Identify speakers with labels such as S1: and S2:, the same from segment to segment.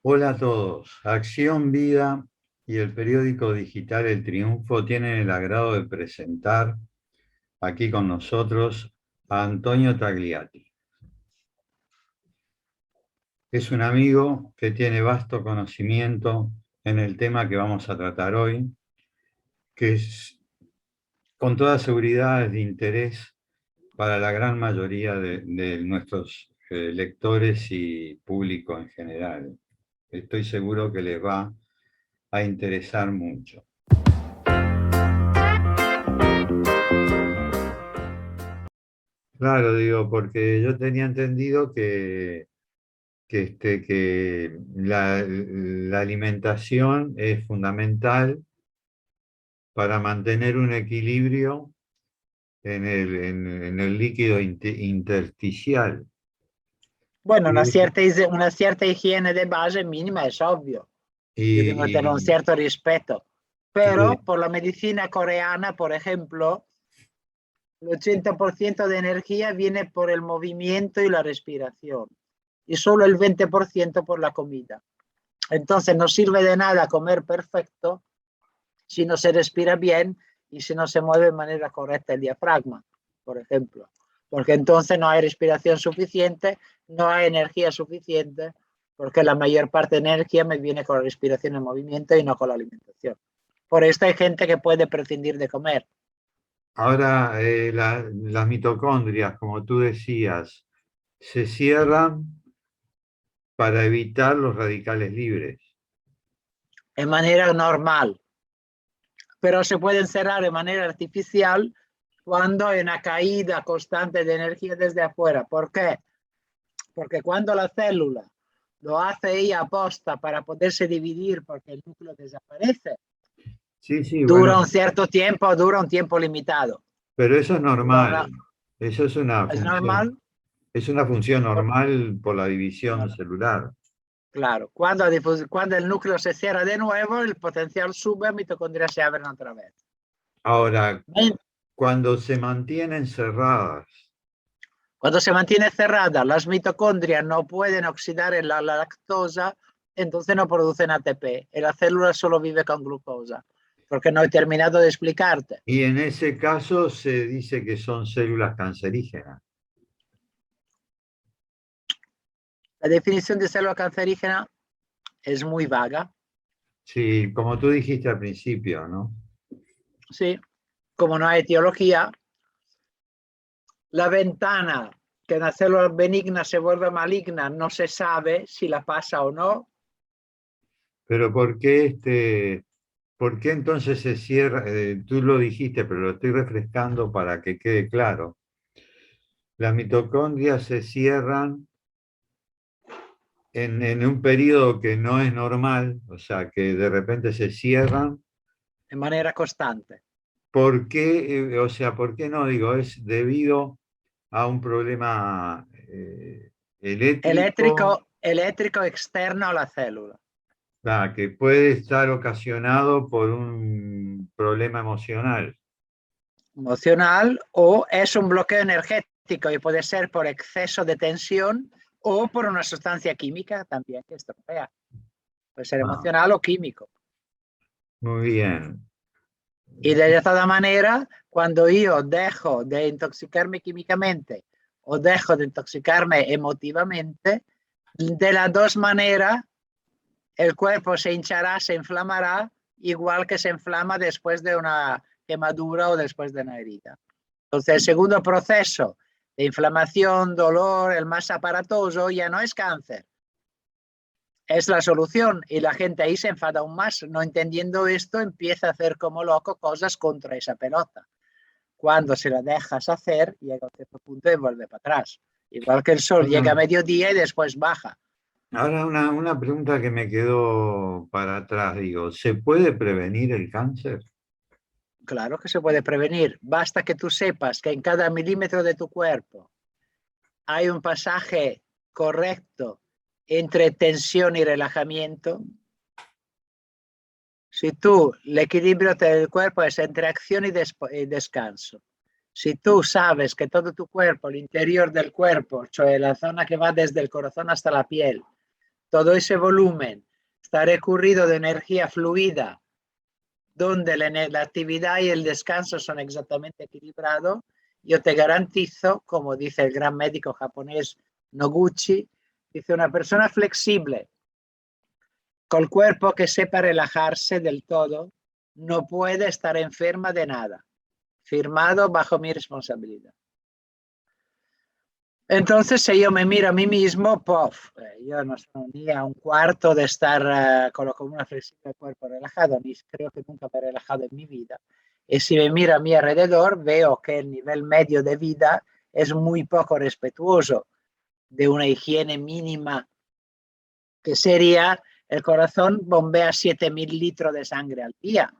S1: Hola a todos. Acción Vida y el periódico digital El Triunfo tienen el agrado de presentar aquí con nosotros a Antonio Tagliati. Es un amigo que tiene vasto conocimiento en el tema que vamos a tratar hoy, que es con toda seguridad es de interés para la gran mayoría de nuestros lectores y público en general. Estoy seguro que les va a interesar mucho. Claro, digo, porque yo tenía entendido que la alimentación es fundamental para mantener un equilibrio en el líquido intersticial.
S2: Bueno,
S1: Y,
S2: una cierta higiene de base mínima es obvio. Debemos tener un
S1: y-
S2: cierto respeto.
S1: y-
S2: Pero por la medicina coreana, por ejemplo, el 80% de energía viene por el movimiento y la respiración. Y solo el 20% por la comida. Entonces no sirve de nada comer perfecto si no se respira bien y si no se mueve de manera correcta el diafragma, por ejemplo. Porque entonces no hay respiración suficiente, no hay energía suficiente, porque la mayor parte de energía me viene con la respiración en movimiento y no con la alimentación. Por esto hay gente que puede prescindir de comer.
S1: Ahora, las mitocondrias, como tú decías, se cierran para evitar los radicales libres.
S2: De manera normal, pero se pueden cerrar de manera artificial cuando hay una caída constante de energía desde afuera. ¿Por qué? Porque cuando la célula lo hace ella aposta para poderse dividir porque el núcleo desaparece,
S1: Sí, sí, bueno,
S2: dura un tiempo limitado.
S1: pero eso es
S2: Dura una,
S1: normal. Eso
S2: es normal,
S1: es una función normal por la división celular.
S2: claro. Cuando el núcleo se cierra de nuevo, el potencial sube, mitocondrias se abren otra vez.
S1: Ahora, cuando se mantienen cerradas,
S2: Cuando se mantiene cerrada, las mitocondrias no pueden oxidar la lactosa, entonces no producen ATP. Y la célula solo vive con glucosa. Porque no he terminado de explicarte.
S1: y en ese caso se dice que son células cancerígenas.
S2: La definición de célula cancerígena es muy vaga.
S1: Sí, como tú dijiste al principio, ¿no?
S2: Sí, como no hay etiología, la ventana que una célula benigna se vuelve maligna no se sabe si la pasa o no.
S1: Pero ¿por qué entonces se cierra? Tú lo dijiste, pero lo estoy refrescando para que quede claro. Las mitocondrias se cierran en un periodo que no es normal, o sea, que de repente se cierran.
S2: De manera constante.
S1: ¿Por qué? O sea, ¿por qué no? Digo, es debido a un problema eléctrico,
S2: Eléctrico externo a la célula.
S1: que puede estar ocasionado por un problema emocional.
S2: Emocional o es un bloqueo energético y puede ser por exceso de tensión o por una sustancia química también que estropea. Puede ser
S1: Ah,
S2: emocional o químico.
S1: muy bien.
S2: Y de toda manera, cuando yo dejo de intoxicarme químicamente o dejo de intoxicarme emotivamente, de las dos maneras, el cuerpo se hinchará, se inflamará, igual que se inflama después de una quemadura o después de una herida. Entonces, el segundo proceso de inflamación, dolor, el más aparatoso, ya no es cáncer, es la solución. Y la gente ahí se enfada aún más. No entendiendo esto, empieza a hacer como loco cosas contra esa pelota. Cuando se la dejas hacer, llega a cierto punto y vuelve para atrás. Igual que el sol llega a
S1: Ahora,
S2: mediodía y después baja.
S1: ahora una pregunta que me quedó para atrás, digo, ¿se puede prevenir el cáncer?
S2: Claro que se puede prevenir. Basta que tú sepas que en cada milímetro de tu cuerpo hay un pasaje correcto entre tensión y relajamiento. Si tú, el equilibrio del cuerpo es entre acción y descanso. Si tú sabes que todo tu cuerpo, el interior del cuerpo, la zona que va desde el corazón hasta la piel, todo ese volumen está recurrido de energía fluida, donde la actividad y el descanso son exactamente equilibrados, yo te garantizo, como dice el gran médico japonés Noguchi, dice una persona flexible, con el cuerpo que sepa relajarse del todo, no puede estar enferma de nada. Firmado bajo mi responsabilidad. Entonces, si yo me miro a mí mismo, yo no soy ni a un cuarto de estar con la columna flexible del cuerpo relajado, ni creo que nunca me he relajado en mi vida. Y si me miro a mi alrededor, veo que el nivel medio de vida es muy poco respetuoso de una higiene mínima, que sería el corazón bombea 7.000 litros de sangre al día.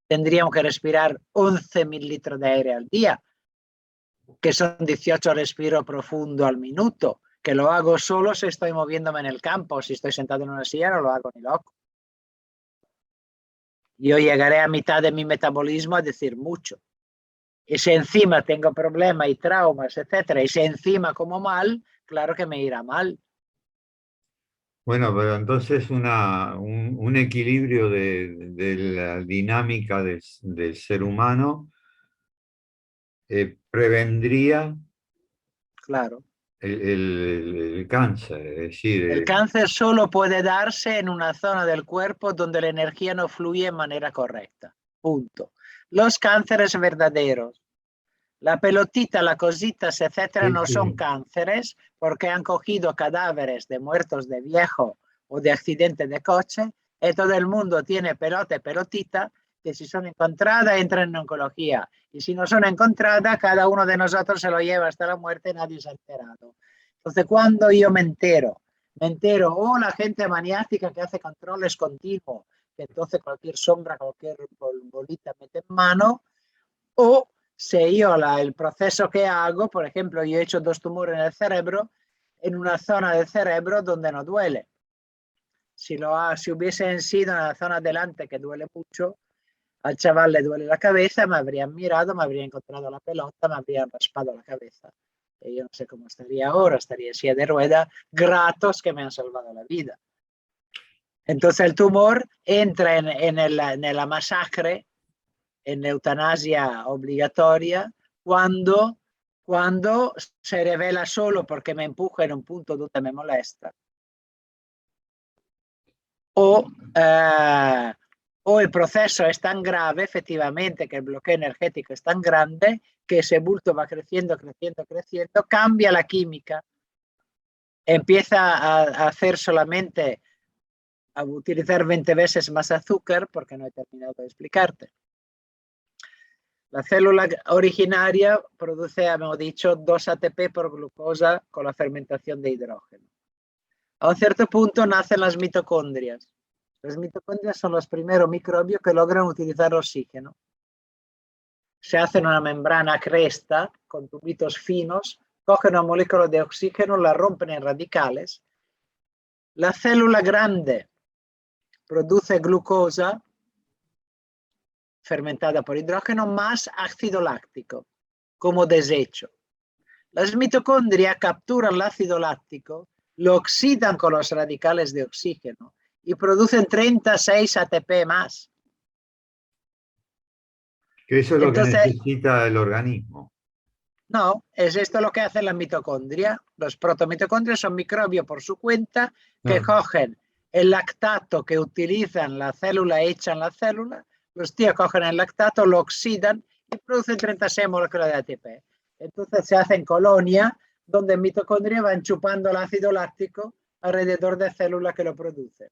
S2: Tendríamos que respirar 11.000 litros de aire al día, que son 18 respiros profundo al minuto, que lo hago solo si estoy moviéndome en el campo. Si estoy sentado en una silla no lo hago ni loco. Yo llegaré a mitad de mi metabolismo a decir mucho. Y si encima tengo problemas y traumas, etcétera, y si encima como mal, claro que me irá mal.
S1: Bueno, pero entonces un equilibrio de la dinámica del ser humano prevendría
S2: Claro.
S1: el cáncer, es decir,
S2: El cáncer solo puede darse en una zona del cuerpo donde la energía no fluye de manera correcta. Punto. Los cánceres verdaderos, la pelotita, las cositas, etcétera, no son cánceres porque han cogido cadáveres de muertos de viejo o de accidentes de coche y todo el mundo tiene pelota y pelotita que si son encontradas entran en oncología y si no son encontradas cada uno de nosotros se lo lleva hasta la muerte y nadie se ha enterado. Entonces cuando yo me entero, la gente maniática que hace controles continuos, que entonces cualquier sombra, cualquier bolita mete en mano, o si yo el proceso que hago, por ejemplo, yo he hecho 2 tumores en el cerebro, en una zona del cerebro donde no duele. Si hubiesen sido en la zona delante que duele mucho, al chaval le duele la cabeza, me habrían mirado, me habrían encontrado la pelota, me habrían raspado la cabeza. Y yo no sé cómo estaría ahora, estaría en silla de ruedas, gratos que me han salvado la vida. Entonces el tumor entra en la masacre, en la eutanasia obligatoria, cuando se revela solo porque me empuja en un punto donde me molesta. O el proceso es tan grave, efectivamente, que el bloqueo energético es tan grande que ese bulto va creciendo, cambia la química, empieza a hacer solamente, a utilizar 20 veces más azúcar, porque no he terminado de explicarte. La célula originaria produce, hemos dicho, 2 ATP por glucosa con la fermentación de hidrógeno. A un cierto punto nacen las mitocondrias. Las mitocondrias son los primeros microbios que logran utilizar oxígeno. Se hacen una membrana cresta con tubitos finos, cogen una molécula de oxígeno, la rompen en radicales. La célula grande produce glucosa fermentada por hidrógeno más ácido láctico como desecho. Las mitocondrias capturan el ácido láctico, lo oxidan con los radicales de oxígeno y producen 36 ATP más.
S1: Que eso es lo que necesita el organismo.
S2: No, es esto lo que hacen las mitocondrias. Los protomitocondrias son microbios por su cuenta que cogen el lactato que utilizan la célula hecha en la célula, los tíos cogen el lactato, lo oxidan y producen 36 moléculas de ATP. Entonces se hacen colonias donde mitocondrias van chupando el ácido láctico alrededor de células que lo producen.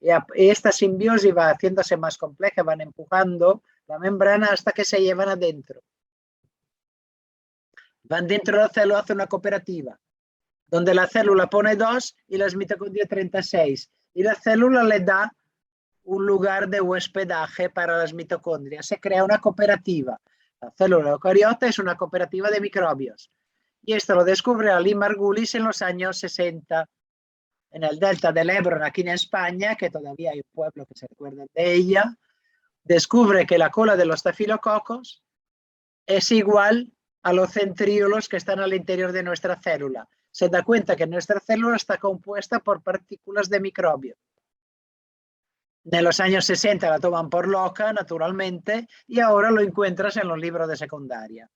S2: Y esta simbiosis va haciéndose más compleja, van empujando la membrana hasta que se llevan adentro. Van dentro de la célula, hacen una cooperativa, donde la célula pone 2 y las mitocondrias 36. Y la célula le da un lugar de hospedaje para las mitocondrias. Se crea una cooperativa. La célula eucariota es una cooperativa de microbios. Y esto lo descubre Ali Margulis en los años 60, en el delta del Ebro, aquí en España, que todavía hay un pueblo que se recuerda de ella. Descubre que la cola de los estafilococos es igual a los centríolos que están al interior de nuestra célula. se da cuenta que nuestra célula está compuesta por partículas de microbio. En los años 60 la toman por loca, naturalmente, y ahora lo encuentras en los libros de secundaria.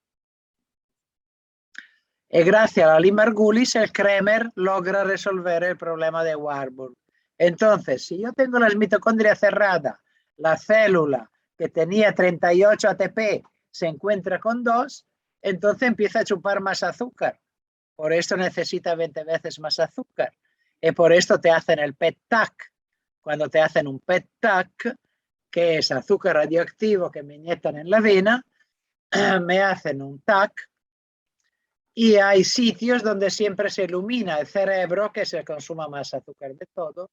S2: Y gracias a Lee Margulis, el Kremer logra resolver el problema de Warburg. Entonces, si yo tengo las mitocondrias cerradas, la célula que tenía 38 ATP se encuentra con 2, entonces empieza a chupar más azúcar. Por esto necesita 20 veces más azúcar. Y por esto te hacen el PET-TAC. Cuando te hacen un PET-TAC, que es azúcar radioactivo que me inyectan en la vena, me hacen un TAC y hay sitios donde siempre se ilumina el cerebro, que se consuma más azúcar de todo,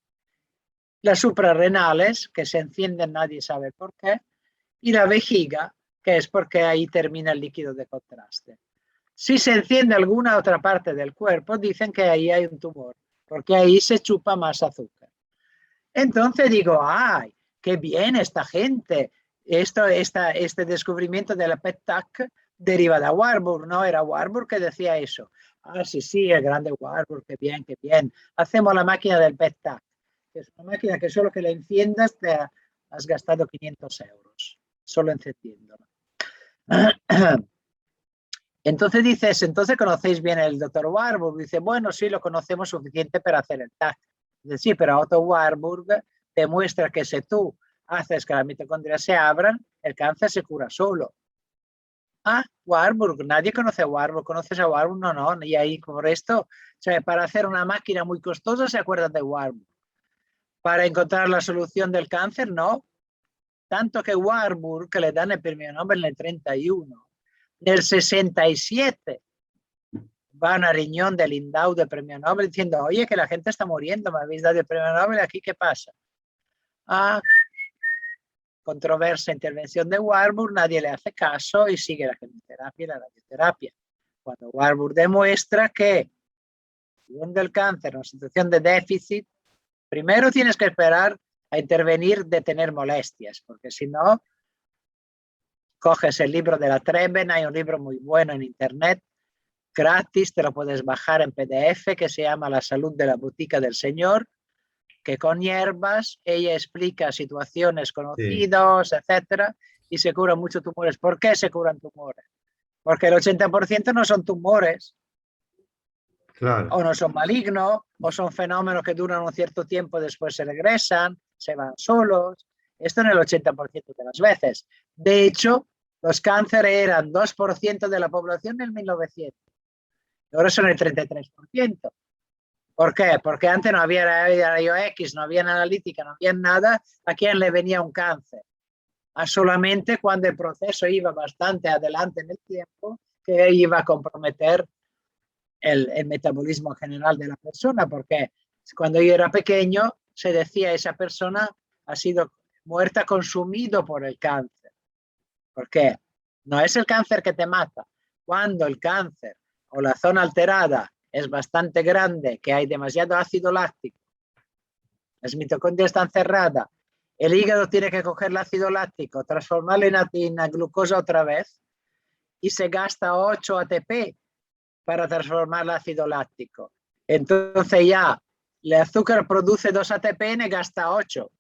S2: las suprarrenales, que se encienden, nadie sabe por qué, y la vejiga, que es porque ahí termina el líquido de contraste. Si se enciende alguna otra parte del cuerpo, dicen que ahí hay un tumor, porque ahí se chupa más azúcar. Entonces digo, ¡ay, qué bien esta gente! Este descubrimiento de la PET-TAC deriva de Warburg, ¿no? Era Warburg que decía eso. Ah, sí, sí, el grande Warburg, qué bien, qué bien. Hacemos la máquina del PET-TAC, que es una máquina que solo que la enciendas te has gastado 500 euros, solo encendiéndola. Entonces dices, entonces conocéis bien el doctor Warburg. Dice, bueno, sí, lo conocemos suficiente para hacer el TAC. Dice, sí, pero Otto Warburg demuestra que si tú haces que las mitocondrias se abran, el cáncer se cura solo. Ah, Warburg, nadie conoce a Warburg. ¿Conoces a Warburg? No, no. Y ahí por esto, o sea, para hacer una máquina muy costosa se acuerdan de Warburg. Para encontrar la solución del cáncer, no. Tanto que Warburg, que le dan el premio Nobel en el 31, del 67 van a riñón de Lindau de premio Nobel diciendo, oye, que la gente está muriendo, me habéis dado el premio Nobel, ¿aquí qué pasa? Ah, controversia, intervención de Warburg, nadie le hace caso y sigue la quimioterapia y la radioterapia. Cuando Warburg demuestra que siendo el cáncer en una situación de déficit, primero tienes que esperar a intervenir de tener molestias, porque si no, coges el libro de la Treben, hay un libro muy bueno en internet, gratis, te lo puedes bajar en PDF, que se llama La salud de la botica del señor, que con hierbas ella explica situaciones conocidas, sí, etcétera, y se curan muchos tumores. ¿Por qué se curan tumores? Porque el 80% no son tumores, claro, o no son malignos, o son fenómenos que duran un cierto tiempo, después se regresan, se van solos. Esto en el 80% de las veces. De hecho, los cánceres eran 2% de la población en 1900. Ahora son el 33%. ¿Por qué? Porque antes no había rayos X, no había analítica, no había nada. ¿A quién le venía un cáncer? A solamente cuando el proceso iba bastante adelante en el tiempo, que iba a comprometer el metabolismo general de la persona, porque cuando yo era pequeño se decía esa persona ha sido muerta consumido por el cáncer. ¿Por qué? No es el cáncer que te mata. Cuando el cáncer o la zona alterada es bastante grande, que hay demasiado ácido láctico, las mitocondrias están cerradas, el hígado tiene que coger el ácido láctico, transformarlo en glucosa otra vez y se gasta 8 ATP para transformar el ácido láctico. Entonces ya el azúcar produce 2 ATP y gasta 8.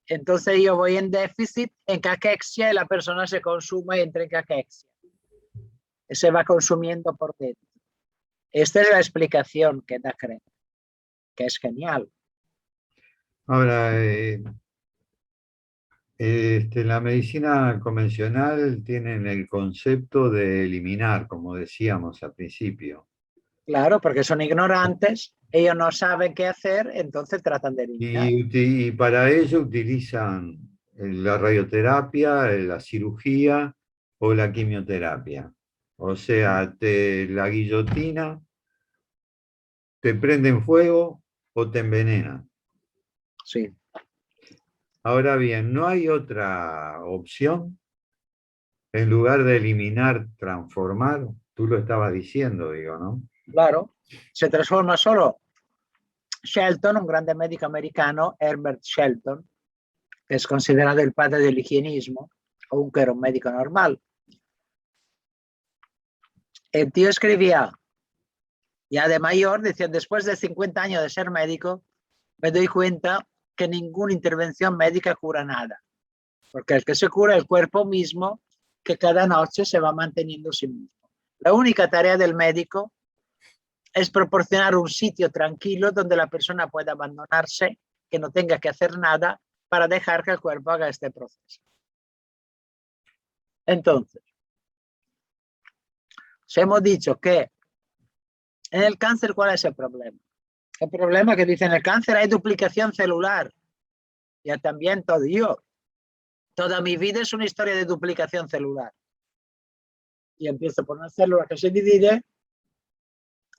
S2: Entonces yo voy en déficit, en caquexia, y la persona se consume y entra en caquexia. Y se va consumiendo por dentro. Esta es la explicación que da Kremer, que es genial.
S1: Ahora, la medicina convencional tiene el concepto de eliminar, como decíamos al principio.
S2: Claro, porque son ignorantes, ellos no saben qué hacer, entonces tratan de eliminar.
S1: Y para ello utilizan la radioterapia, la cirugía o la quimioterapia. O sea, la guillotina, te prenden fuego o te envenenan.
S2: Sí.
S1: Ahora bien, ¿no hay otra opción? En lugar de eliminar, transformar, tú lo estabas diciendo, digo, ¿no?
S2: Claro, se transforma solo. Shelton, un grande médico americano, Herbert Shelton, que es considerado el padre del higienismo, aunque era un médico normal. El tío escribía Ya de mayor, decía, después de 50 años de ser médico, me doy cuenta que ninguna intervención médica cura nada. Porque el que se cura es el cuerpo mismo, que cada noche se va manteniendo a sí mismo. La única tarea del médico es proporcionar un sitio tranquilo donde la persona pueda abandonarse, que no tenga que hacer nada para dejar que el cuerpo haga este proceso. Entonces, si hemos dicho que en el cáncer, ¿cuál es el problema? El problema que dice en el cáncer hay duplicación celular. Ya también todo yo. Toda mi vida es una historia de duplicación celular. Y empiezo por una célula que se divide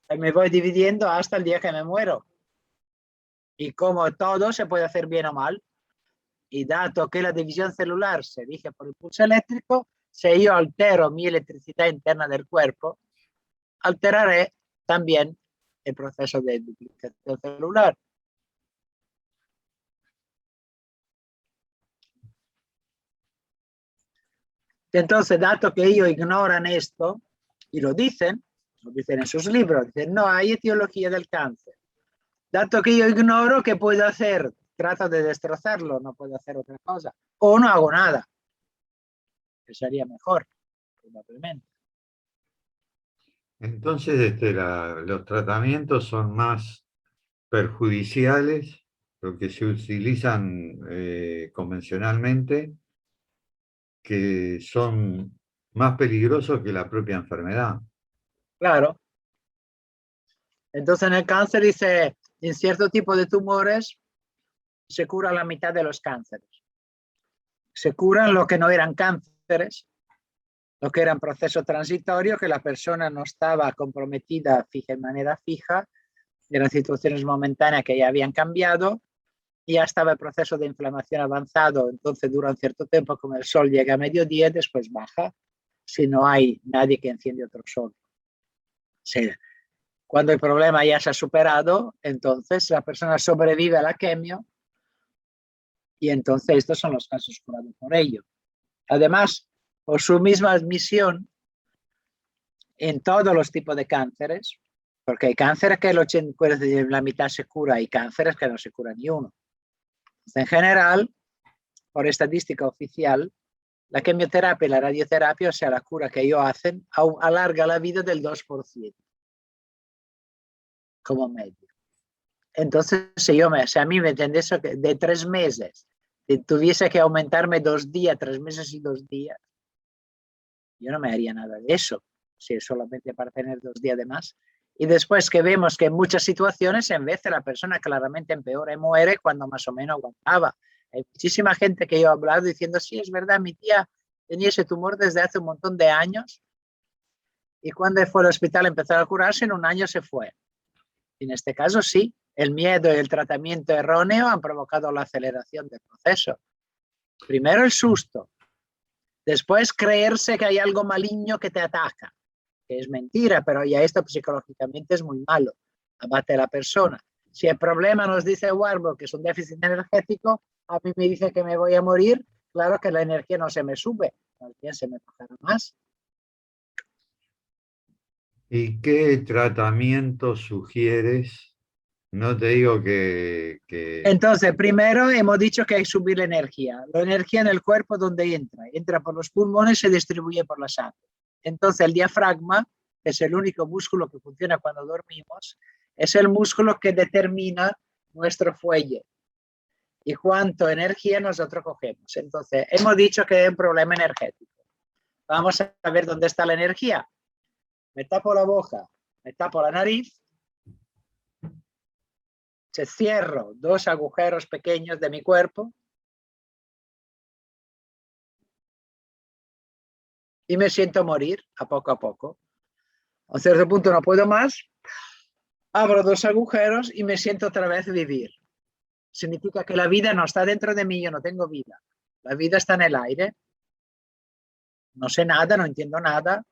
S2: y me voy dividiendo hasta el día que me muero. Y como todo se puede hacer bien o mal, y dado que la división celular se rige por el pulso eléctrico, si yo altero mi electricidad interna del cuerpo, alteraré también el proceso de duplicación celular. Entonces, dado que ellos ignoran esto, y lo dicen en sus libros, dicen, no hay etiología del cáncer. Dado que yo ignoro, ¿qué puedo hacer? Trato de destrozarlo, no puedo hacer otra cosa. O no hago nada, que sería mejor, probablemente.
S1: Entonces, los tratamientos son más perjudiciales, los que se utilizan convencionalmente, que son más peligrosos que la propia enfermedad.
S2: Claro. Entonces en el cáncer dice, en cierto tipo de tumores se cura la mitad de los cánceres. Se curan lo que no eran cánceres, lo que eran procesos transitorios, que la persona no estaba comprometida fija en manera fija, eran situaciones momentáneas que ya habían cambiado, y ya estaba el proceso de inflamación avanzado, entonces dura un cierto tiempo, como el sol llega a mediodía y después baja, si no hay nadie que enciende otro sol. Sí. Cuando el problema ya se ha superado, entonces la persona sobrevive a la quimio y entonces estos son los casos curados por ello. Además, por su misma misión, en todos los tipos de cánceres, porque hay cánceres que la mitad se cura y cánceres que no se cura ni uno. En general, por estadística oficial, la quimioterapia y la radioterapia, o sea, la cura que ellos hacen, alarga la vida del 2%, como medio. Entonces, si a mí me entiendes de 3 meses, tuviese que aumentarme 2 días, 3 meses y 2 días, yo no me haría nada de eso, si es solamente para tener 2 días de más. Y después que vemos que en muchas situaciones, en vez de la persona claramente empeora y muere cuando más o menos aguantaba. Hay muchísima gente que yo he hablado diciendo, sí, es verdad, mi tía tenía ese tumor desde hace un montón de años y cuando fue al hospital empezó a curarse, en un año se fue. Y en este caso sí, el miedo y el tratamiento erróneo han provocado la aceleración del proceso. Primero el susto, después creerse que hay algo maligno que te ataca, que es mentira, pero ya esto psicológicamente es muy malo, abate a la persona. Si el problema nos dice Warburg que es un déficit energético, a mí me dice que me voy a morir, claro que la energía no se me sube, más bien se me bajará más.
S1: ¿Y qué tratamiento sugieres? No te digo que
S2: Entonces, primero hemos dicho que hay que subir la energía. La energía en el cuerpo, ¿dónde entra? Entra por los pulmones y se distribuye por la sangre. Entonces, el diafragma, que es el único músculo que funciona cuando dormimos, es el músculo que determina nuestro fuelle y cuánto energía nosotros cogemos. Entonces, hemos dicho que hay un problema energético. Vamos a ver dónde está la energía. Me tapo la boca, me tapo la nariz, se cierro 2 agujeros pequeños de mi cuerpo y me siento morir a poco. A un cierto punto no puedo más, abro 2 agujeros y me siento otra vez vivir. Significa que la vida no está dentro de mí, yo no tengo vida. La vida está en el aire. No sé nada, no entiendo nada.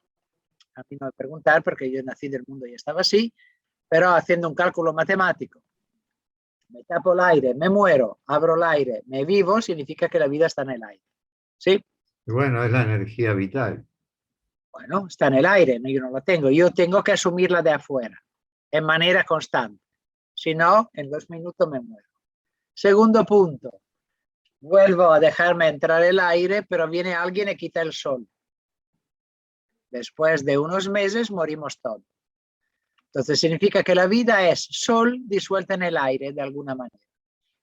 S2: A mí no me preguntar porque yo nací del mundo y estaba así, pero haciendo un cálculo matemático. Me tapo el aire, me muero, abro el aire, me vivo, significa que la vida está en el aire. ¿Sí?
S1: bueno, es la energía vital.
S2: Bueno, está en el aire, no, yo no la tengo. Yo tengo que asumirla de afuera. en manera constante. Si no, en 2 minutos me muero. Segundo punto, vuelvo a dejarme entrar el aire, pero viene alguien y quita el sol. Después de unos meses morimos todos. Entonces significa que la vida es sol disuelta en el aire de alguna manera.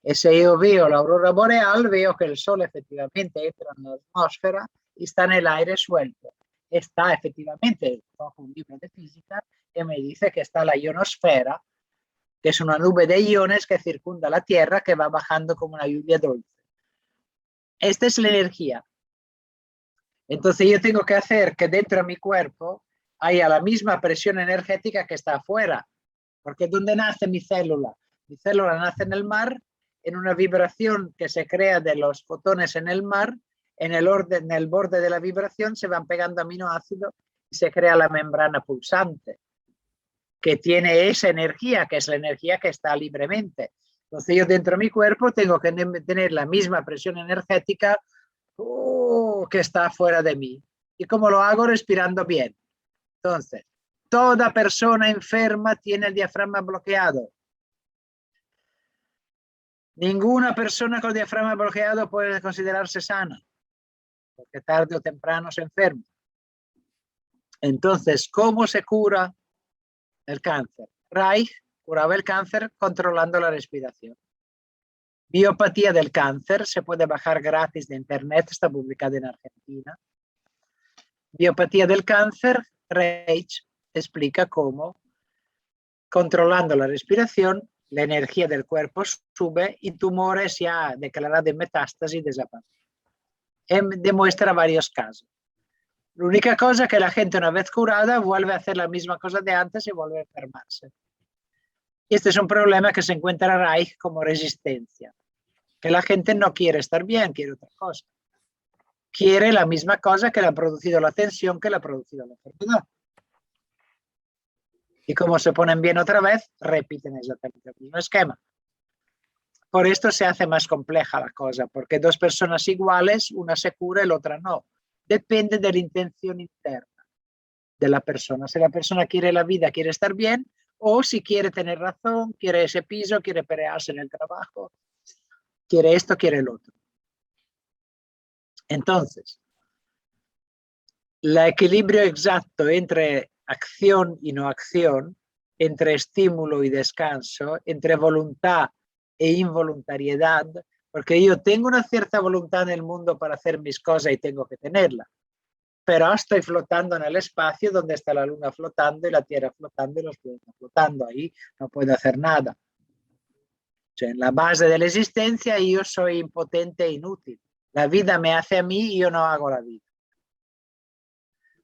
S2: Y si yo veo la aurora boreal, veo que el sol efectivamente entra en la atmósfera y está en el aire suelto. Está efectivamente bajo un libro de física que me dice que está la ionosfera, que es una nube de iones que circunda la Tierra, que va bajando como una lluvia dulce. Esta es la energía. Entonces yo tengo que hacer que dentro de mi cuerpo haya la misma presión energética que está afuera. Porque ¿dónde nace mi célula? Mi célula nace en el mar, en una vibración que se crea de los fotones en el mar. En el borde de la vibración se van pegando aminoácidos y se crea la membrana pulsante, que tiene esa energía, que es la energía que está libremente. Entonces yo dentro de mi cuerpo tengo que tener la misma presión energética que está fuera de mí. ¿Y cómo lo hago? Respirando bien. Entonces, toda persona enferma tiene el diafragma bloqueado. Ninguna persona con el diafragma bloqueado puede considerarse sana, porque tarde o temprano se enferma. Entonces, ¿cómo se cura el cáncer? Reich curaba el cáncer controlando la respiración. Biopatía del cáncer se puede bajar gratis de internet, está publicada en Argentina. Biopatía del cáncer, Reich explica cómo, controlando la respiración, la energía del cuerpo sube y tumores ya declarados en metástasis desaparecen. Demuestra varios casos. La única cosa es que la gente, una vez curada, vuelve a hacer la misma cosa de antes y vuelve a enfermarse. Y este es un problema que se encuentra Reich como resistencia. Que la gente no quiere estar bien, quiere otra cosa. Quiere la misma cosa que le ha producido la tensión, que le ha producido la enfermedad. Y como se ponen bien otra vez, repiten exactamente el mismo esquema. Por esto se hace más compleja la cosa, porque dos personas iguales, una se cura y la otra no. Depende de la intención interna de la persona. Si la persona quiere la vida, quiere estar bien, o si quiere tener razón, quiere ese piso, quiere pelearse en el trabajo, quiere esto, quiere el otro. Entonces, el equilibrio exacto entre acción y no acción, entre estímulo y descanso, entre voluntad e involuntariedad, porque yo tengo una cierta voluntad en el mundo para hacer mis cosas y tengo que tenerla, pero estoy flotando en el espacio donde está la luna flotando y la tierra flotando y los planetas flotando, ahí no puedo hacer nada. O sea, en la base de la existencia yo soy impotente e inútil. La vida me hace a mí y yo no hago la vida.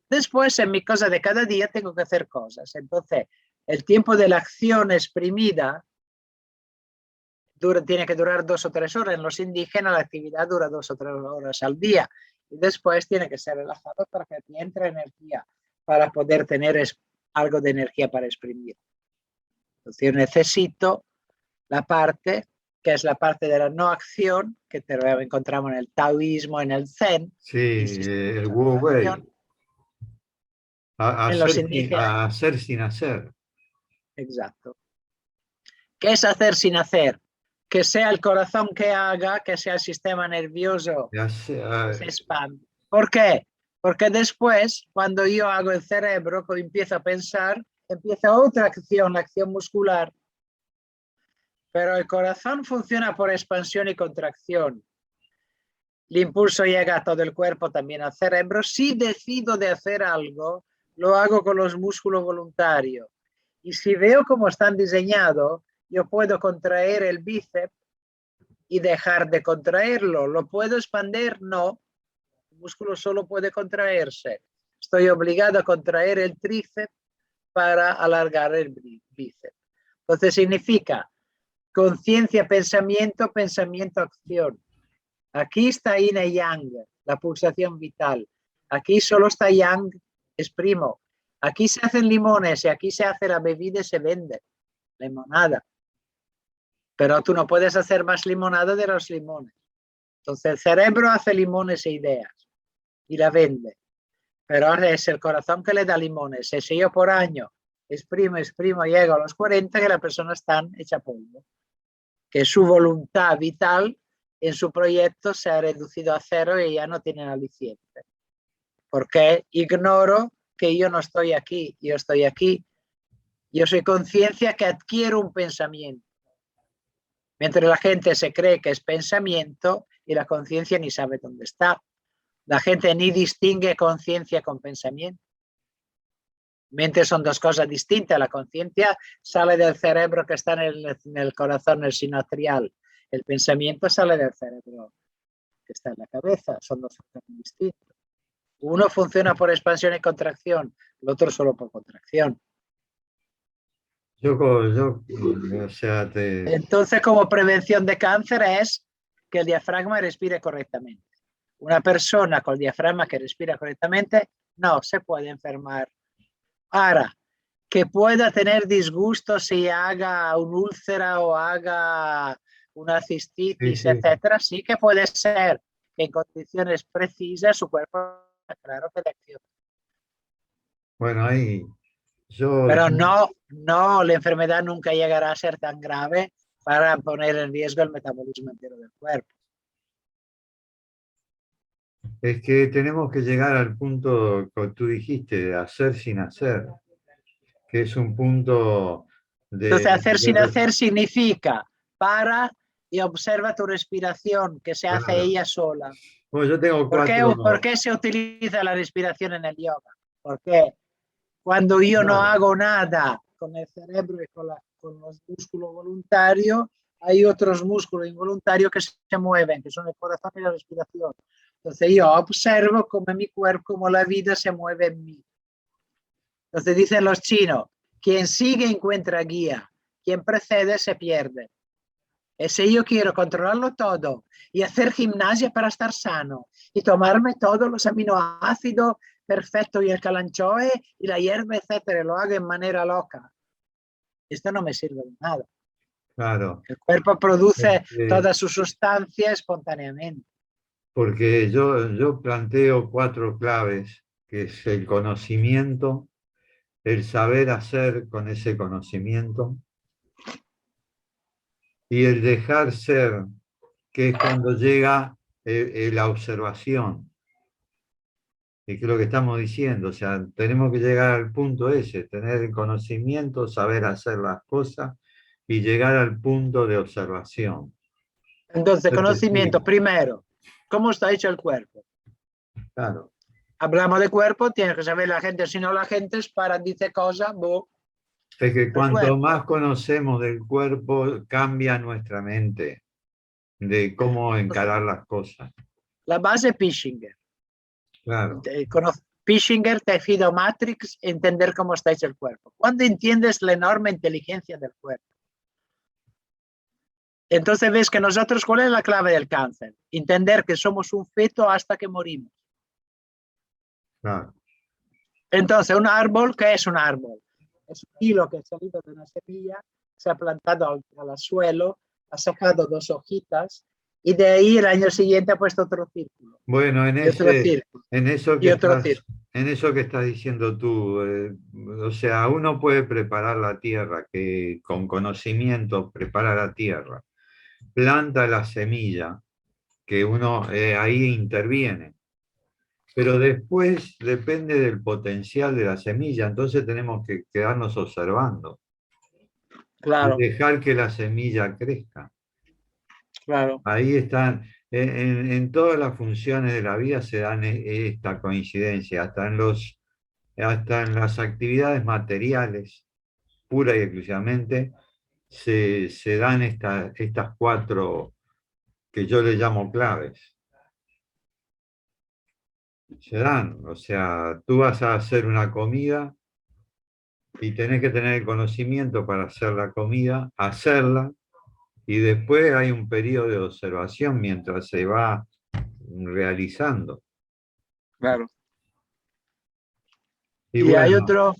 S2: Después, en mi cosa de cada día, tengo que hacer cosas. Entonces, el tiempo de la acción exprimida tiene que durar 2 o 3 horas. En los indígenas, la actividad dura 2 o 3 horas al día. Y después tiene que ser relajado para que te entre energía, para poder tener algo de energía para exprimir. Entonces, yo necesito la parte que es la parte de la no acción, que te lo encontramos en el taoísmo, en el zen.
S1: Sí, el Wu Wei. A hacer sin hacer.
S2: Exacto. ¿Qué es hacer sin hacer? Que sea el corazón que haga, que sea el sistema nervioso que se expande. ¿Por qué? Porque después, cuando yo hago el cerebro, cuando empiezo a pensar, empieza otra acción, la acción muscular. Pero el corazón funciona por expansión y contracción. El impulso llega a todo el cuerpo, también al cerebro. Si decido de hacer algo, lo hago con los músculos voluntarios. Y si veo cómo están diseñados, yo puedo contraer el bíceps y dejar de contraerlo. ¿Lo puedo expandir? No. El músculo solo puede contraerse. Estoy obligado a contraer el tríceps para alargar el bíceps. Entonces significa conciencia, pensamiento, pensamiento, acción. Aquí está Yin y Yang, la pulsación vital. Aquí solo está Yang, exprimo. Aquí se hacen limones y aquí se hace la bebida y se vende. Limonada. Pero tú no puedes hacer más limonada de los limones. Entonces el cerebro hace limones e ideas y la vende. Pero ahora es el corazón que le da limones. Si yo por año exprimo, llego a los 40 que la persona está hecha polvo, que su voluntad vital en su proyecto se ha reducido a cero y ya no tiene aliciente. Porque ignoro que yo no estoy aquí, yo estoy aquí. Yo soy conciencia que adquiero un pensamiento. Mientras la gente se cree que es pensamiento y la conciencia ni sabe dónde está. La gente ni distingue conciencia con pensamiento. Mente son dos cosas distintas. La conciencia sale del cerebro que está en el corazón, en el sinoatrial. El pensamiento sale del cerebro que está en la cabeza. Son dos cosas distintas. Uno funciona por expansión y contracción, el otro solo por contracción.
S1: O sea,
S2: Entonces, como prevención de cáncer es que el diafragma respire correctamente. Una persona con el diafragma que respira correctamente no se puede enfermar. Ahora, que pueda tener disgusto si haga un úlcera o haga una cistitis,
S1: sí.
S2: etcétera, sí que puede ser que en condiciones precisas su cuerpo, claro que reacciona.
S1: Bueno, ahí
S2: Pero no, la enfermedad nunca llegará a ser tan grave para poner en riesgo el metabolismo entero del cuerpo.
S1: es que tenemos que llegar al punto que tú dijiste, de hacer sin hacer, que es un punto
S2: Entonces, hacer sin
S1: de
S2: hacer significa para y observa tu respiración, que se hace
S1: claro.
S2: ella sola.
S1: Bueno, yo tengo
S2: ¿Por qué se utiliza la respiración en el yoga? Porque cuando yo no
S1: claro,
S2: hago nada con el cerebro y con los músculos voluntarios, hay otros músculos involuntarios que se mueven, que son el corazón y la respiración. Entonces yo observo cómo mi cuerpo, cómo la vida se mueve en mí. Entonces dicen los chinos, quien sigue encuentra guía, quien precede se pierde. Y si yo quiero controlarlo todo y hacer gimnasia para estar sano y tomarme todos los aminoácidos perfectos y el calanchoe y la hierba, etcétera, lo hago en manera loca, esto no me sirve de nada.
S1: claro.
S2: El cuerpo produce toda su sustancia espontáneamente.
S1: Porque yo planteo 4 claves, que es el conocimiento, el saber hacer con ese conocimiento y el dejar ser, que es cuando llega la observación. Y que es lo que estamos diciendo, o sea, tenemos que llegar al punto ese, tener el conocimiento, saber hacer las cosas y llegar al punto de observación.
S2: Entonces,
S1: Es
S2: conocimiento,
S1: decir,
S2: primero, ¿cómo está hecho el cuerpo?
S1: claro,
S2: Hablamos de cuerpo, tiene que saber la gente, si no la gente es para, dice cosas,
S1: es que
S2: el
S1: cuanto más
S2: cuerpo.
S1: conocemos del cuerpo, cambia nuestra mente de cómo encarar las cosas.
S2: La base es Pischinger.
S1: Claro,
S2: Pischinger te fida Matrix, entender cómo está hecho el cuerpo. Cuando entiendes la enorme inteligencia del cuerpo, entonces ves que nosotros, ¿cuál es la clave del cáncer? Entender que somos un feto hasta que morimos.
S1: claro.
S2: Entonces, un árbol, ¿qué es un árbol? Es un hilo que ha salido de una semilla, se ha plantado al suelo, ha sacado 2 hojitas y de ahí el año siguiente ha puesto otro círculo.
S1: Bueno,
S2: Y otro círculo.
S1: en
S2: Y otro círculo.
S1: eso que estás diciendo tú, o sea, uno puede preparar la tierra, que con conocimiento prepara la tierra, planta la semilla, que uno ahí interviene, pero después depende del potencial de la semilla, entonces tenemos que quedarnos observando y
S2: Claro,
S1: dejar que la semilla crezca.
S2: claro.
S1: Ahí están, en todas las funciones de la vida se dan esta coincidencia, hasta en las actividades materiales, pura y exclusivamente, se dan estas 4 que yo le llamo claves. Se dan, o sea, tú vas a hacer una comida y tenés que tener el conocimiento para hacer la comida, hacerla, y después hay un periodo de observación mientras se va realizando.
S2: Claro.
S1: Y
S2: Y
S1: bueno,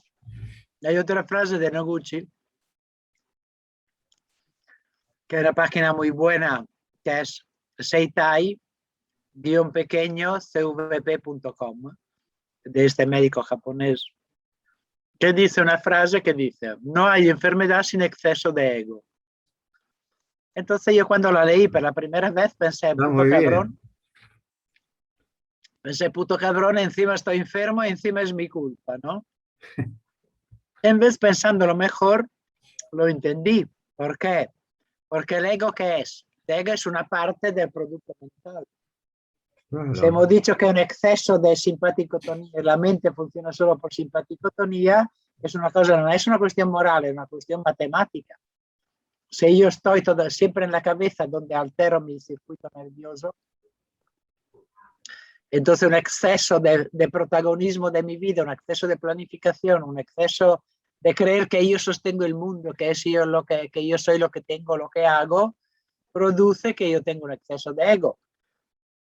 S2: hay otra frase de Noguchi, que es una página muy buena, que es seitai-pequeño cvp.com, de este médico japonés. que dice una frase que dice, no hay enfermedad sin exceso de ego. Entonces yo cuando la leí por la primera vez pensé,
S1: Está
S2: puto
S1: muy
S2: cabrón,
S1: bien.
S2: puto cabrón, encima estoy enfermo y encima es mi culpa, ¿no? En vez pensándolo mejor, lo entendí. ¿Por qué? Porque el ego, ¿qué es? El ego es una parte del producto mental. Si
S1: Claro,
S2: hemos dicho que un exceso de simpaticotonía, la mente funciona solo por simpaticotonía, es una cosa, no es una cuestión moral, es una cuestión matemática. Si yo estoy siempre en la cabeza donde altero mi circuito nervioso, entonces un exceso de protagonismo de mi vida, un exceso de planificación, un exceso de creer que yo sostengo el mundo, que es yo que yo soy lo que tengo, lo que hago, produce que yo tenga un exceso de ego.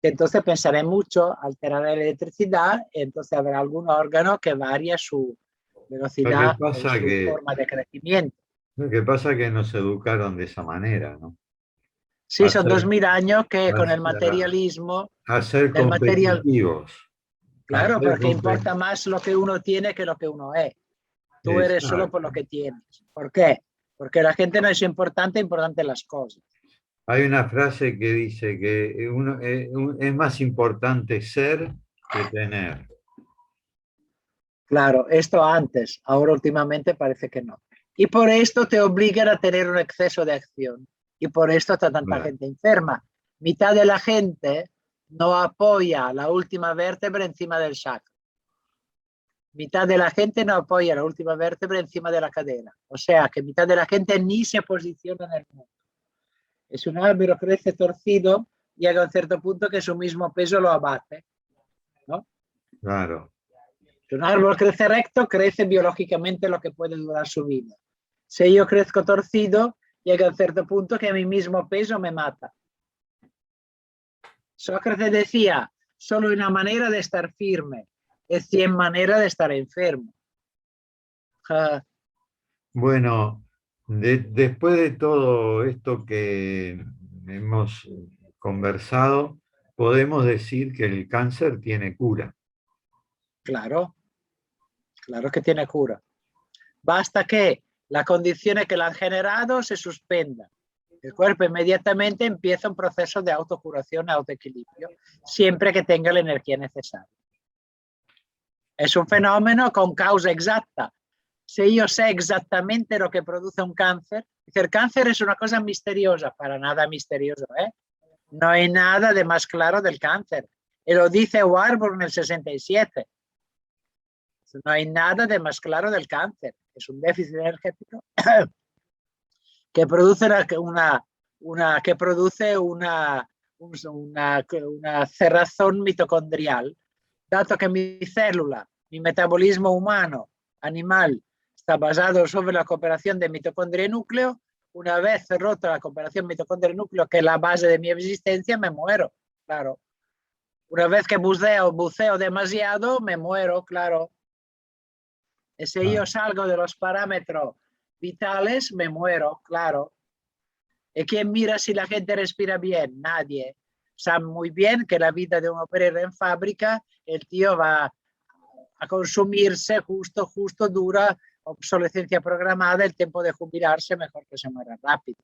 S2: Entonces pensaré mucho, alteraré la electricidad, y entonces habrá algún órgano que varía su
S1: lo que
S2: velocidad o
S1: pasa
S2: su
S1: que,
S2: forma de crecimiento.
S1: lo que pasa es que nos educaron de esa manera, ¿no?
S2: Sí,
S1: A
S2: son
S1: ser,
S2: 2000 años que con el
S1: a,
S2: materialismo,
S1: a ser
S2: el material,
S1: competitivos. A
S2: claro,
S1: ser
S2: porque importa más lo que uno tiene que lo que uno es. Tú eres solo por lo
S1: Exacto.
S2: que tienes. ¿Por qué? Porque la gente no es importante, importante las cosas.
S1: Hay una frase que dice que es más importante ser que tener.
S2: Claro, esto antes, ahora últimamente parece que no. Y por esto te obligan a tener un exceso de acción. Y por esto está tanta
S1: Claro.
S2: gente enferma. Mitad de la gente no apoya la última vértebra encima del sacro. Mitad de la gente no apoya la última vértebra encima de la cadera. O sea que mitad de la gente ni se posiciona en el mundo. Es un árbol crece torcido y llega a un cierto punto que su mismo peso lo abate, ¿no?
S1: Claro.
S2: Si un árbol crece recto, crece biológicamente lo que puede durar su vida. Si yo crezco torcido, llega a un cierto punto que mi mismo peso me mata. Sócrates decía, solo hay una manera de estar firme, es 100 maneras de estar enfermo.
S1: Bueno, después de todo esto que hemos conversado, podemos decir que el cáncer tiene cura.
S2: Claro, claro que tiene cura. Basta que la condición que la han generado se suspenda. El cuerpo inmediatamente empieza un proceso de autocuración, autoequilibrio, siempre que tenga la energía necesaria. Es un fenómeno con causa exacta. Si yo sé exactamente lo que produce un cáncer, el cáncer es una cosa misteriosa, para nada misterioso, ¿eh? No hay nada de más claro del cáncer. Y lo dice Warburg en el 67. No hay nada de más claro del cáncer. Es un déficit energético que produce una cerrazón mitocondrial, dato que mi célula, mi metabolismo humano, animal, está basado sobre la cooperación de mitocondria y núcleo. Una vez rota la cooperación mitocondria y núcleo, que es la base de mi existencia, me muero, claro. Una vez que buceo demasiado, me muero, claro. Y si
S1: Ah,
S2: yo salgo de los parámetros vitales, me muero, claro. ¿Y quién mira si la gente respira bien? Nadie. Sabe muy bien que la vida de un obrero en fábrica, el tío va a consumirse justo, dura, obsolescencia programada, el tiempo de jubilarse, mejor que se muera rápido.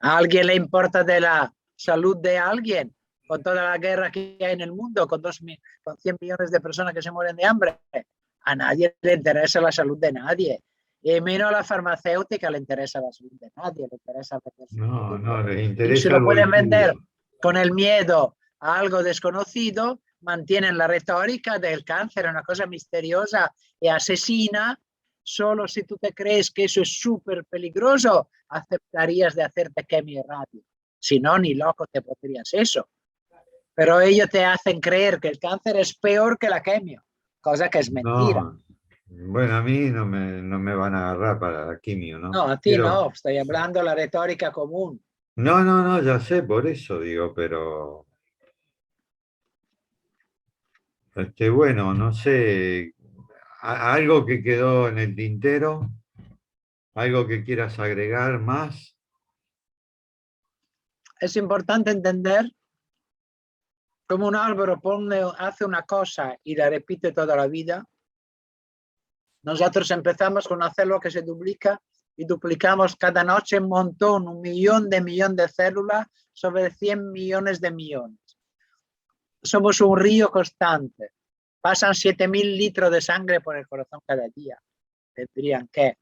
S2: ¿A alguien le importa de la salud de alguien? Con toda la guerra que hay en el mundo, con 100 millones de personas que se mueren de hambre, a nadie le interesa la salud de nadie. Y menos a la farmacéutica le interesa la salud de nadie, le interesa vender su
S1: no,
S2: producto.
S1: no, les
S2: Y si
S1: interesa el
S2: lo pueden vender
S1: bolsillo.
S2: con el miedo a algo desconocido, mantienen la retórica del cáncer, una cosa misteriosa y asesina. Solo si tú te crees que eso es súper peligroso, aceptarías de hacerte quimio y radio. Si no, ni loco te pondrías eso. Pero ellos te hacen creer que el cáncer es peor que la quimio, cosa que es mentira.
S1: No, bueno, a mí no me van a agarrar para la quimio,
S2: No,
S1: ¿no?
S2: a ti no,
S1: Pero,
S2: estoy hablando de la retórica común.
S1: no, ya sé, por eso digo, pero, bueno, no sé, algo que quedó en el tintero, algo que quieras agregar más.
S2: Es importante entender cómo un árbol hace una cosa y la repite toda la vida. Nosotros empezamos con una célula que se duplica y duplicamos cada noche un montón, 1 millón de células sobre 100 millones de millones. Somos un río constante. Pasan 7.000 litros de sangre por el corazón cada día. Tendrían que.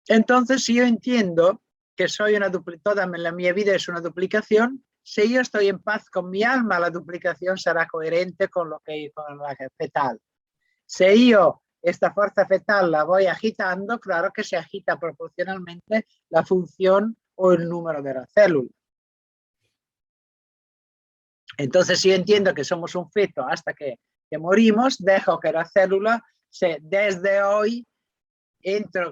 S2: Entonces, si yo entiendo que soy toda la mi vida es una duplicación, si yo estoy en paz con mi alma, la duplicación será coherente con lo que con la fetal. Si yo esta fuerza fetal la voy agitando, claro que se agita proporcionalmente la función o el número de la célula. Entonces, si yo entiendo que somos un feto hasta que morimos, dejo que la célula, desde hoy,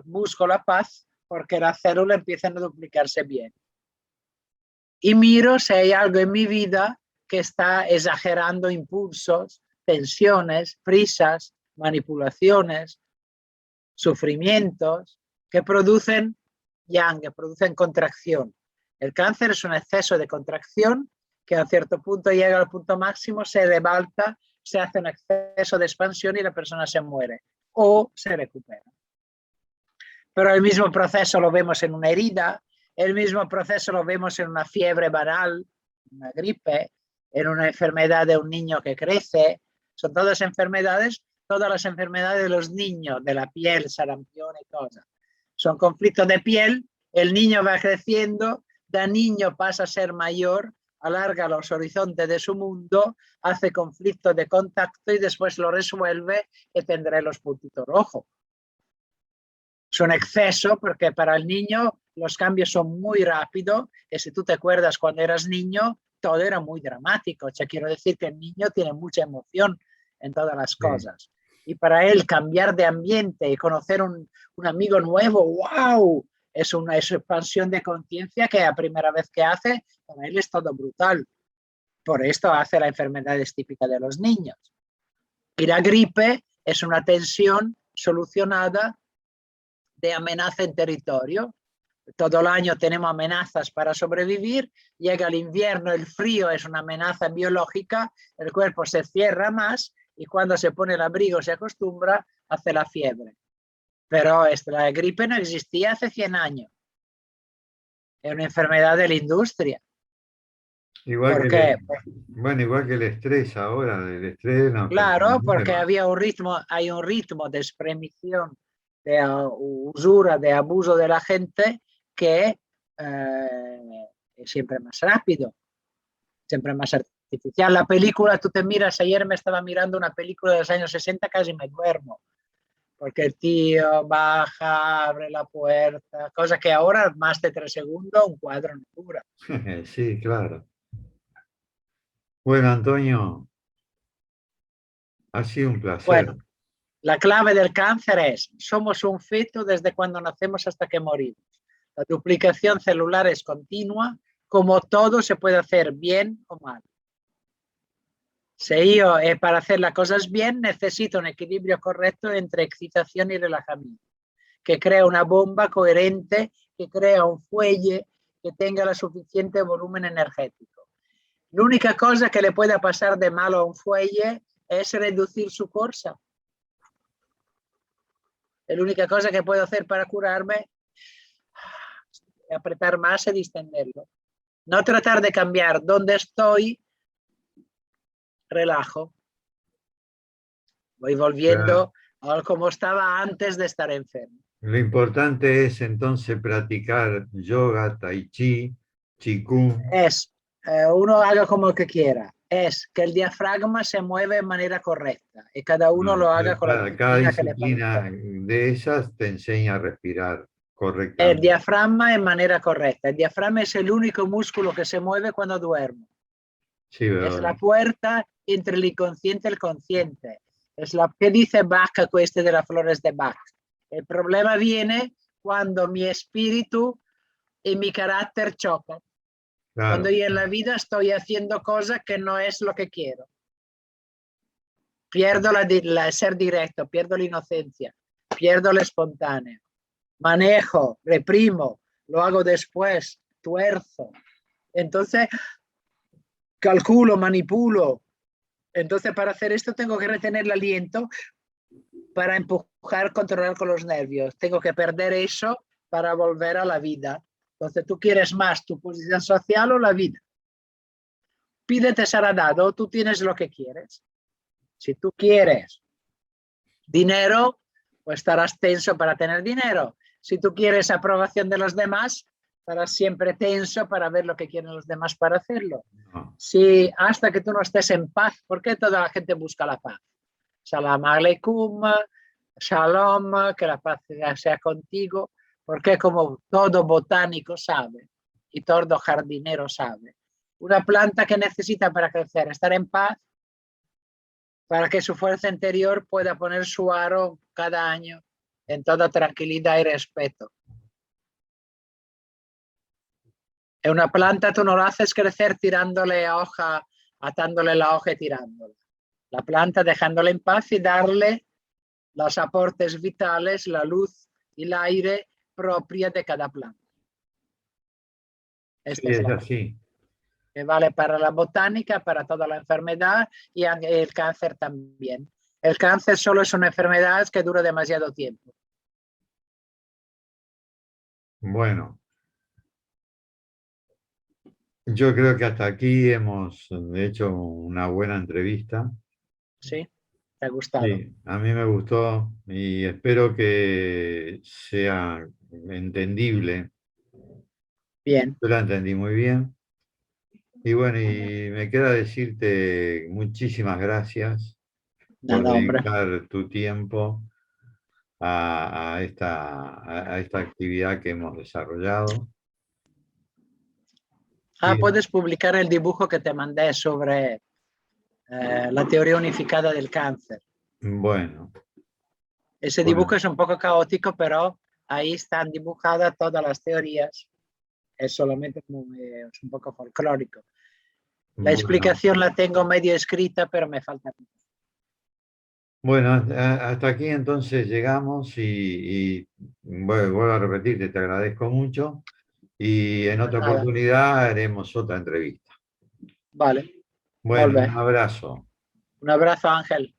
S2: busco la paz porque la célula empieza a duplicarse bien. Y miro si hay algo en mi vida que está exagerando impulsos, tensiones, prisas, manipulaciones, sufrimientos que producen yang, que producen contracción. El cáncer es un exceso de contracción que a cierto punto llega al punto máximo, se rebalta, se hace un exceso de expansión y la persona se muere o se recupera. Pero el mismo proceso lo vemos en una herida, el mismo proceso lo vemos en una fiebre banal, una gripe, en una enfermedad de un niño que crece. Son todas enfermedades, todas las enfermedades de los niños, de la piel, sarampión y cosas. Son conflictos de piel, el niño va creciendo, de niño pasa a ser mayor, alarga los horizontes de su mundo, hace conflictos de contacto y después lo resuelve y tendrá los puntitos rojos. Es un exceso porque para el niño los cambios son muy rápidos y si tú te acuerdas cuando eras niño, todo era muy dramático. O sea, quiero decir que el niño tiene mucha emoción en todas las cosas. Y para él cambiar de ambiente y conocer un amigo nuevo, ¡wow! Es una expansión de conciencia que la primera vez que hace, para él es todo brutal. Por esto hace la enfermedad típica de los niños. Y la gripe es una tensión solucionada de amenaza en territorio. Todo el año tenemos amenazas para sobrevivir, llega el invierno, el frío es una amenaza biológica, el cuerpo se cierra más y cuando se pone el abrigo se acostumbra, hace la fiebre. Pero la gripe no existía hace 100 años. Es una enfermedad de la industria.
S1: Igual
S2: ¿Por qué?
S1: Igual que el estrés ahora, el estrés no.
S2: Claro, porque hay un ritmo de expremición, de usura, de abuso de la gente que es siempre más rápido, siempre más artificial. La película, tú te miras, ayer me estaba mirando una película de los años 60, casi me duermo, porque el tío baja, abre la puerta, cosa que ahora más de 3 segundos un cuadro no dura.
S1: Sí, claro. Bueno, Antonio, ha sido un placer.
S2: Bueno, la clave del cáncer es, somos un feto desde cuando nacemos hasta que morimos. La duplicación celular es continua, como todo se puede hacer bien o mal. Si yo, para hacer las cosas bien, necesito un equilibrio correcto entre excitación y relajamiento, que crea una bomba coherente, que crea un fuelle que tenga el suficiente volumen energético. La única cosa que le pueda pasar de malo a un fuelle es reducir su fuerza. La única cosa que puedo hacer para curarme es apretar más y distenderlo. No tratar de cambiar donde estoy, relajo. Voy volviendo a como estaba antes de estar enfermo.
S1: Lo importante es entonces practicar yoga, tai chi, qigong.
S2: Uno haga como que quiera. Es que el diafragma se mueve de manera correcta y cada uno lo haga con la
S1: cada
S2: disciplina que le
S1: disciplina
S2: parezca.
S1: de esas te enseña a respirar
S2: El
S1: correctamente.
S2: diafragma en manera correcta. El diafragma es el único músculo que se mueve cuando duermo.
S1: Sí,
S2: Es la puerta entre el inconsciente y el consciente. Es la que dice Bach, este de las flores de Bach. El problema viene cuando mi espíritu y mi carácter chocan.
S1: claro.
S2: Cuando yo en la vida estoy haciendo cosas que no es lo que quiero. Pierdo ser directo, pierdo la inocencia, pierdo lo espontáneo. Manejo, reprimo, lo hago después, tuerzo. Entonces, calculo, manipulo. Entonces, para hacer esto tengo que retener el aliento para empujar, controlar con los nervios. Tengo que perder eso para volver a la vida. Entonces, ¿tú quieres más tu posición social o la vida? Pídete será dado, tú tienes lo que quieres. Si tú quieres dinero, pues estarás tenso para tener dinero. Si tú quieres aprobación de los demás, estarás siempre tenso para ver lo que quieren los demás para hacerlo.
S1: No.
S2: Si hasta que tú no estés en paz, ¿por qué toda la gente busca la paz? Salam aleikum, shalom, que la paz sea contigo, porque como todo botánico sabe y todo jardinero sabe, una planta que necesita para crecer estar en paz, para que su fuerza interior pueda poner su aro cada año en toda tranquilidad y respeto. En una planta tú no la haces crecer tirándole hoja, atándole la hoja y tirándola. La planta dejándola en paz y darle los aportes vitales, la luz y el aire propia de cada planta.
S1: Sí,
S2: Esta es
S1: es
S2: la
S1: así.
S2: que vale para la botánica, para toda la enfermedad y el cáncer también. El cáncer solo es una enfermedad que dura demasiado tiempo.
S1: Bueno, yo creo que hasta aquí hemos hecho una buena entrevista.
S2: ¿Sí? ¿Te ha gustado?
S1: Sí, a mí me gustó y espero que sea entendible.
S2: Bien,
S1: Yo la entendí muy bien. Y bueno, y me queda decirte muchísimas gracias por
S2: nada, hombre.
S1: dedicar tu tiempo a esta actividad que hemos desarrollado.
S2: Ah,
S1: Y
S2: puedes publicar el dibujo que te mandé sobre la teoría unificada del cáncer.
S1: bueno,
S2: Ese dibujo
S1: bueno,
S2: es un poco caótico, pero ahí están dibujadas todas las teorías. Es solamente como es un poco folclórico. La
S1: bueno,
S2: explicación la tengo medio escrita, pero me falta.
S1: bueno, hasta aquí entonces llegamos y vuelvo a repetirte, te agradezco mucho y en otra
S2: Nada.
S1: oportunidad haremos otra entrevista.
S2: Vale,
S1: Bueno,
S2: molt bé.
S1: un abrazo.
S2: Un abrazo, Ángel.